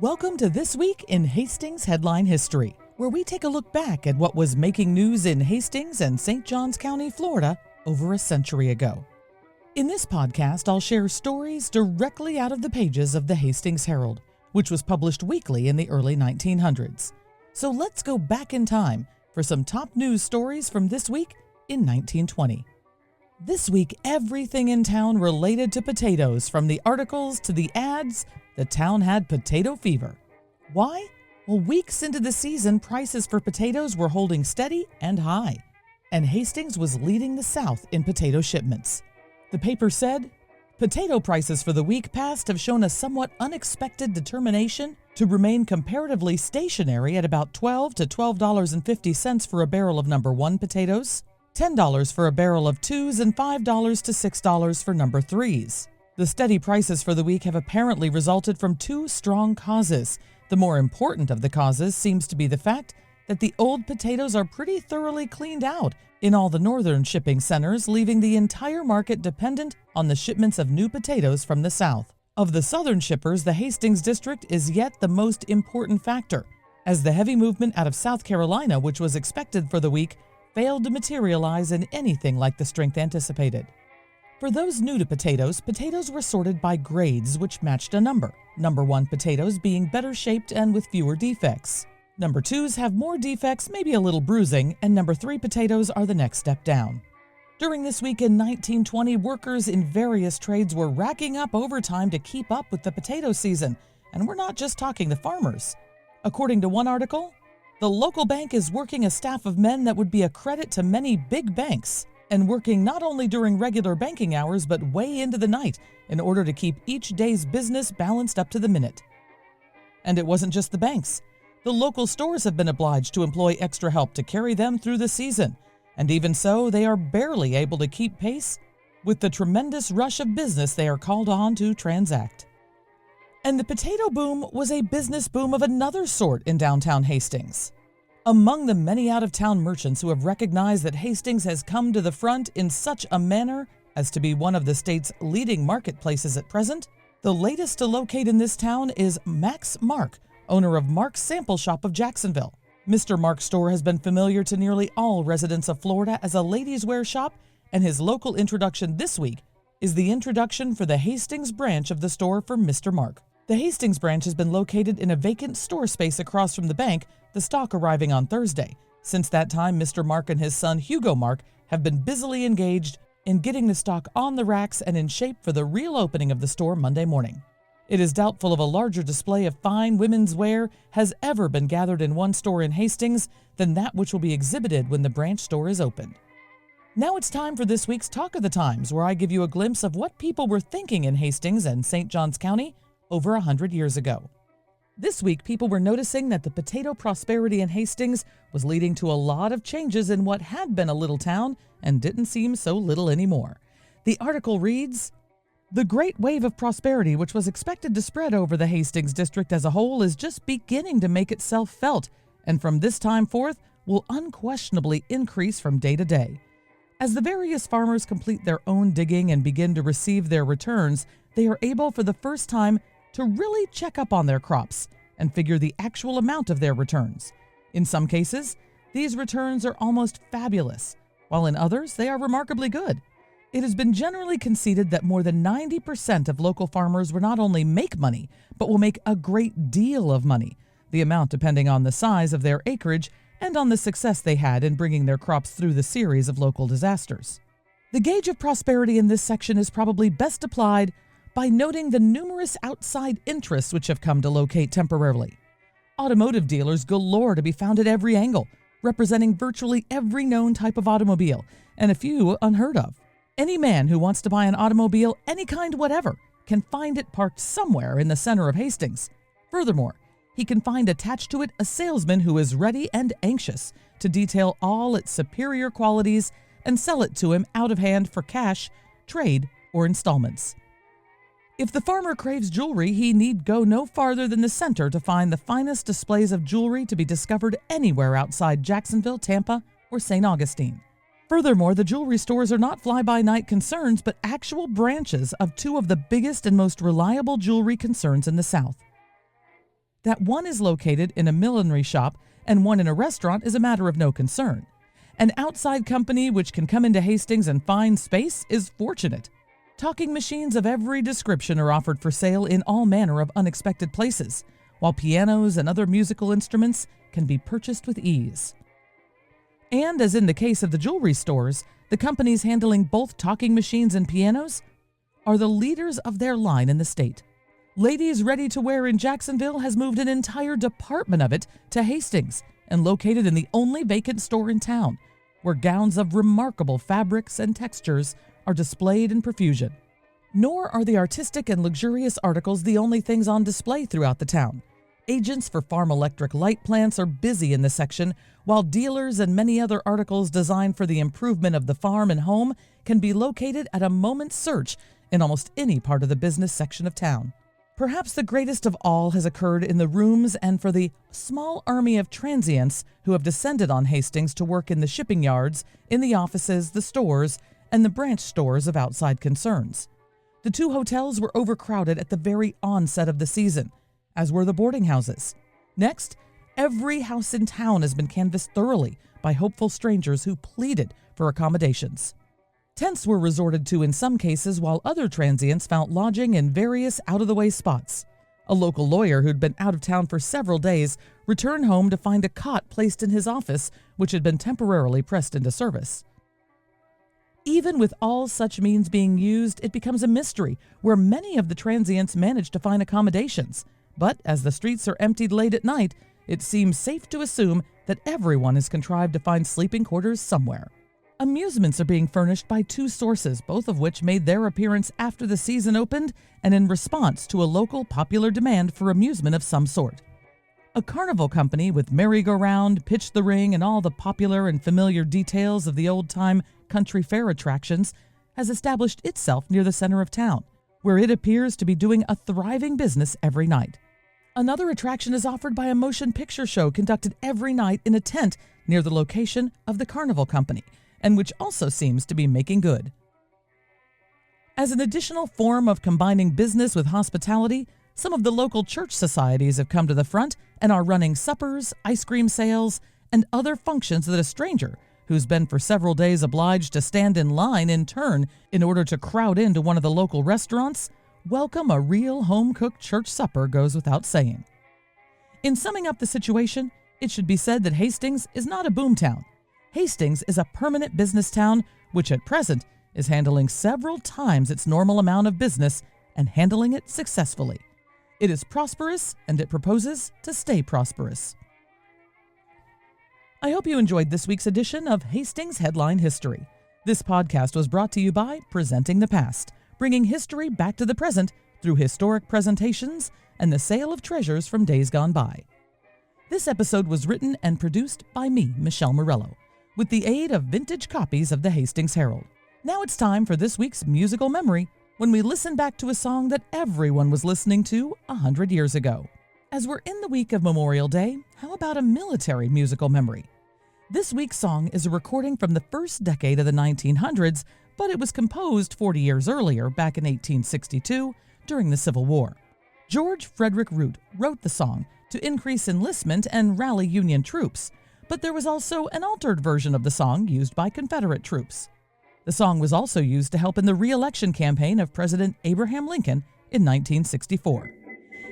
Welcome to This Week in Hastings Headline History, where we take a look back at what was making news in Hastings and St. Johns County, Florida, over a century ago. In this podcast, I'll share stories directly out of the pages of the Hastings Herald, which was published weekly in the early 1900s. So let's go back in time for some top news stories from this week in 1920. This week, everything in town related to potatoes, from the articles to the ads. The town had potato fever. Why? Well, weeks into the season, prices for potatoes were holding steady and high, and Hastings was leading the South in potato shipments. The paper said, potato prices for the week past have shown a somewhat unexpected determination to remain comparatively stationary at about $12 to $12.50 for a barrel of number 1 potatoes, $10 for a barrel of 2s, and $5 to $6 for number 3s. The steady prices for the week have apparently resulted from two strong causes. The more important of the causes seems to be the fact that the old potatoes are pretty thoroughly cleaned out in all the northern shipping centers, leaving the entire market dependent on the shipments of new potatoes from the south. Of the southern shippers, the Hastings district is yet the most important factor, as the heavy movement out of South Carolina, which was expected for the week, failed to materialize in anything like the strength anticipated. For those new to potatoes, potatoes were sorted by grades which matched a number. Number 1 potatoes being better shaped and with fewer defects. Number 2s have more defects, maybe a little bruising, and number 3 potatoes are the next step down. During this week in 1920, workers in various trades were racking up overtime to keep up with the potato season, and we're not just talking the farmers. According to one article, the local bank is working a staff of men that would be a credit to many big banks, and working not only during regular banking hours but way into the night in order to keep each day's business balanced up to the minute. And it wasn't just the banks. The local stores have been obliged to employ extra help to carry them through the season, and even so, they are barely able to keep pace with the tremendous rush of business they are called on to transact. And the potato boom was a business boom of another sort in downtown Hastings. Among the many out-of-town merchants who have recognized that Hastings has come to the front in such a manner as to be one of the state's leading marketplaces at present, the latest to locate in this town is Max Mark, owner of Mark's Sample Shop of Jacksonville. Mr. Mark's store has been familiar to nearly all residents of Florida as a ladies' wear shop, and his local introduction this week is the introduction for the Hastings branch of the store for Mr. Mark. The Hastings branch has been located in a vacant store space across from the bank, the stock arriving on Thursday. Since that time, Mr. Mark and his son Hugo Mark have been busily engaged in getting the stock on the racks and in shape for the real opening of the store Monday morning. It is doubtful if a larger display of fine women's wear has ever been gathered in one store in Hastings than that which will be exhibited when the branch store is opened. Now it's time for this week's Talk of the Times, where I give you a glimpse of what people were thinking in Hastings and St. Johns County over 100 years ago. This week, people were noticing that the potato prosperity in Hastings was leading to a lot of changes in what had been a little town and didn't seem so little anymore. The article reads, "The great wave of prosperity which was expected to spread over the Hastings district as a whole is just beginning to make itself felt, and from this time forth will unquestionably increase from day to day. As the various farmers complete their own digging and begin to receive their returns, they are able for the first time to really check up on their crops and figure the actual amount of their returns. In some cases, these returns are almost fabulous, while in others they are remarkably good. It has been generally conceded that more than 90% of local farmers will not only make money, but will make a great deal of money, the amount depending on the size of their acreage and on the success they had in bringing their crops through the series of local disasters. The gauge of prosperity in this section is probably best applied by noting the numerous outside interests which have come to locate temporarily. Automotive dealers galore to be found at every angle, representing virtually every known type of automobile, and a few unheard of. Any man who wants to buy an automobile, any kind whatever, can find it parked somewhere in the center of Hastings. Furthermore, he can find attached to it a salesman who is ready and anxious to detail all its superior qualities and sell it to him out of hand for cash, trade, or installments. If the farmer craves jewelry, he need go no farther than the center to find the finest displays of jewelry to be discovered anywhere outside Jacksonville, Tampa, or St. Augustine. Furthermore, the jewelry stores are not fly-by-night concerns, but actual branches of two of the biggest and most reliable jewelry concerns in the South. That one is located in a millinery shop and one in a restaurant is a matter of no concern. An outside company which can come into Hastings and find space is fortunate. Talking machines of every description are offered for sale in all manner of unexpected places, while pianos and other musical instruments can be purchased with ease. And as in the case of the jewelry stores, the companies handling both talking machines and pianos are the leaders of their line in the state. Ladies Ready to Wear in Jacksonville has moved an entire department of it to Hastings and located in the only vacant store in town, where gowns of remarkable fabrics and textures are displayed in profusion. Nor are the artistic and luxurious articles the only things on display throughout the town. Agents for farm electric light plants are busy in the section, while dealers and many other articles designed for the improvement of the farm and home can be located at a moment's search in almost any part of the business section of town. Perhaps the greatest of all has occurred in the rooms and for the small army of transients who have descended on Hastings to work in the shipping yards, in the offices, the stores, and the branch stores of outside concerns. The two hotels were overcrowded at the very onset of the season, as were the boarding houses. Next, every house in town has been canvassed thoroughly by hopeful strangers who pleaded for accommodations. Tents were resorted to in some cases, while other transients found lodging in various out-of-the-way spots. A local lawyer who'd been out of town for several days returned home to find a cot placed in his office, which had been temporarily pressed into service. Even with all such means being used, it becomes a mystery where many of the transients manage to find accommodations. But as the streets are emptied late at night, it seems safe to assume that everyone has contrived to find sleeping quarters somewhere. Amusements are being furnished by two sources, both of which made their appearance after the season opened and in response to a local popular demand for amusement of some sort. A carnival company with merry-go-round, pitch the ring, and all the popular and familiar details of the old-time country fair attractions has established itself near the center of town, where it appears to be doing a thriving business every night. Another attraction is offered by a motion picture show conducted every night in a tent near the location of the carnival company, and which also seems to be making good. As an additional form of combining business with hospitality, some of the local church societies have come to the front and are running suppers, ice cream sales, and other functions that a stranger, who's been for several days obliged to stand in line in turn in order to crowd into one of the local restaurants, welcome a real home-cooked church supper goes without saying. In summing up the situation, it should be said that Hastings is not a boomtown. Hastings is a permanent business town which at present is handling several times its normal amount of business and handling it successfully. It is prosperous and it proposes to stay prosperous. I hope you enjoyed this week's edition of Hastings Headline History. This podcast was brought to you by Presenting the Past, bringing history back to the present through historic presentations and the sale of treasures from days gone by. This episode was written and produced by me, Michelle Murillo, with the aid of vintage copies of the Hastings Herald. Now it's time for this week's musical memory, when we listen back to a song that everyone was listening to 100 years ago. As we're in the week of Memorial Day, how about a military musical memory? This week's song is a recording from the first decade of the 1900s, but it was composed 40 years earlier, back in 1862, during the Civil War. George Frederick Root wrote the song to increase enlistment and rally Union troops, but there was also an altered version of the song used by Confederate troops. The song was also used to help in the re-election campaign of President Abraham Lincoln in 1964.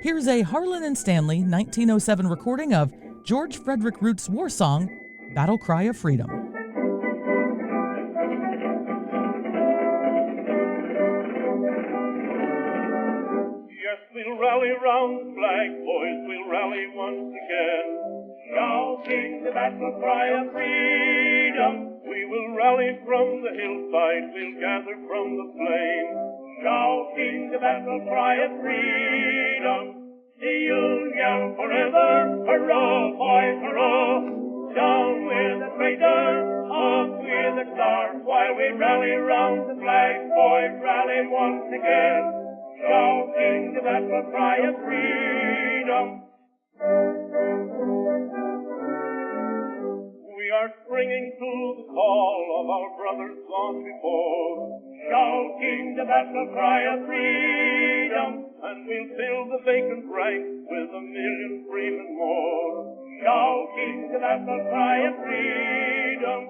Here's a Harlan and Stanley 1907 recording of George Frederick Root's war song, Battle Cry of Freedom. Yes, we'll rally round the flag, boys, we'll rally once again. Shouting the battle cry of freedom, we will rally from the hillside, we'll gather from the flame. Shouting the battle cry of freedom, the Union forever, hurrah, boys, hurrah. Down with the traitors, up with the stars, while we rally round the flag, boys, rally once again. Shouting the battle cry of freedom. We are springing to the call of our brothers gone before, shouting the battle cry of freedom. freedom, and we'll fill the vacant rank with 1,000,000 freemen more, shouting the battle cry of freedom.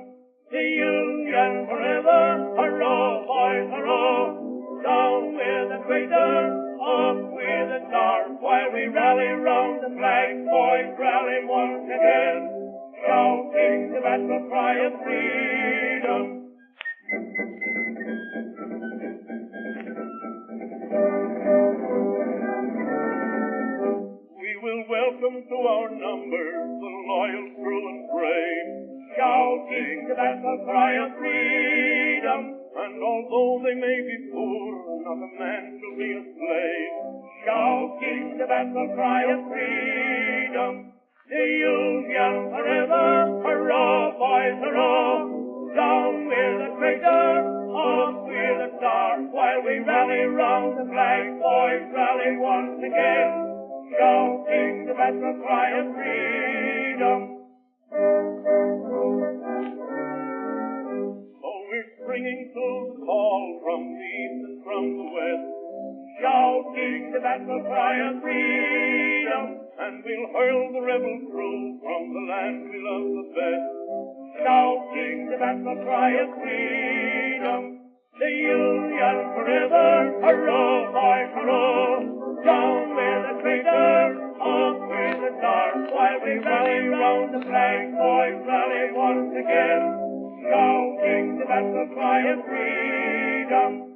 The Union forever, hurrah, boys, hurrah! Down with the traitor, up with the star, while we rally round the flag, boys, rally once again, shouting the battle cry of freedom. We will welcome to our numbers the loyal, true, and brave, shouting the battle cry of freedom. And although they may be poor, not a man shall be a slave, shouting the battle cry of freedom. The Union forever, hurrah, boys, hurrah! Down with the traitor, up with the star, while we rally round the flag, boys, rally once again, shouting the battle cry of freedom. Springing to the call from the east and from the west, shouting the battle cry of freedom, and we'll hurl the rebel crew from the land we love the best, shouting the battle cry of freedom. The Union forever, hurrah, boys, hurrah! Down with the traitor, up with the star, while we rally round the flag, boys, rally once again, shouting the battle cry of freedom.